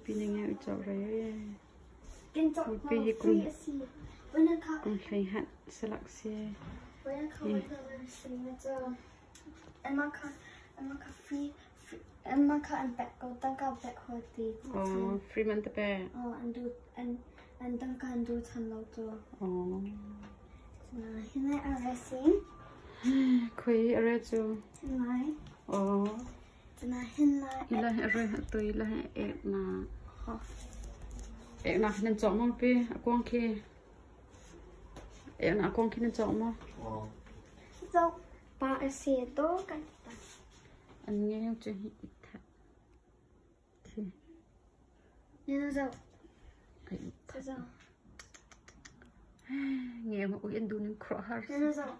pin nghe cho rồi Kinh chọc một vào pi free xì. When I come, cùng thấy hạn select xe when I come with the free cho em mà free em mà anh back go tăng cao back hồi tí. free man tập bè anh tăng cao anh du chân lâu cho. Hiện nay ở racing. khuấy ở đây chú Hiện nay. Hiện nay ở đây tôi là em nào nên chọn món pi quăng kia em nào quăng kia nên chọn món Dâu ba ở xe đó cái anh nghe chưa nên nó dâu dâu nghe mà ôi anh đun nên khó hả nên nó dâu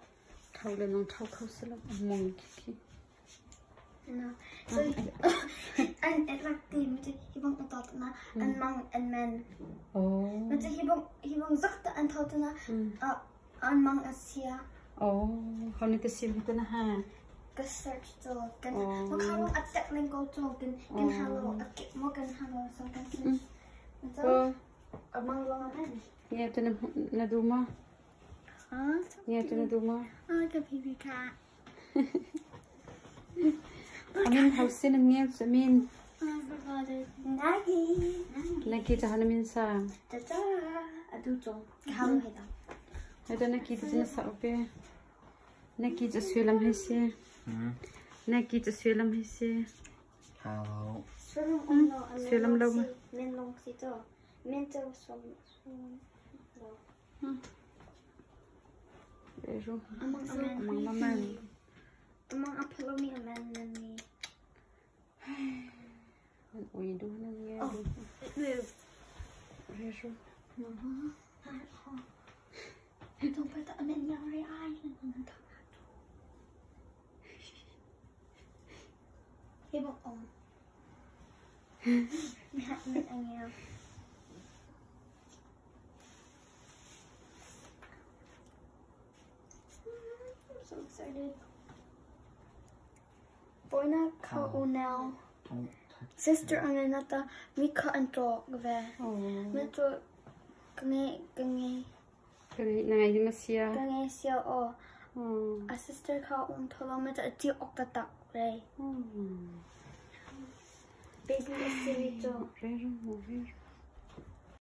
thâu lên nó thâu khâu sẽ là mông kì rồi anh lạc tìm chứ hy vọng anh tốt na anh mong anh men mình chỉ hy vọng rất là anh tốt na anh mong Asia không nên cái sim cái ha cái search cho cái nó khá là attack lên câu cho cái hello attack một cái hello sao cái rồi mong lo anh nghe cho nó đủ mà nghe cho nó đủ mà cái phi cả Amin hausin ang ngayon sa amin. Nagi. Nakita ka namin sa... Tata. Aduto. Kahalo hita. Ito nakita siya sa upe. Nakita sulam hisi. Nakita sulam hisi. Hello. Sulam law. Min long sito. Min to sulam law. Pero. Amang maman. Amang apelo mi aman ni. Ui đu nó nghe. Oh, it moved. Pero. Don't put that in your eye. Hy vọng ổn. Mình anh em. I'm so excited. Boy na kao now. Sister ang nata Mika and to về. Metro kange Nangai di Masia. kange siya o. A sister kao tholo meta ti okta re. Baby is to. Pero.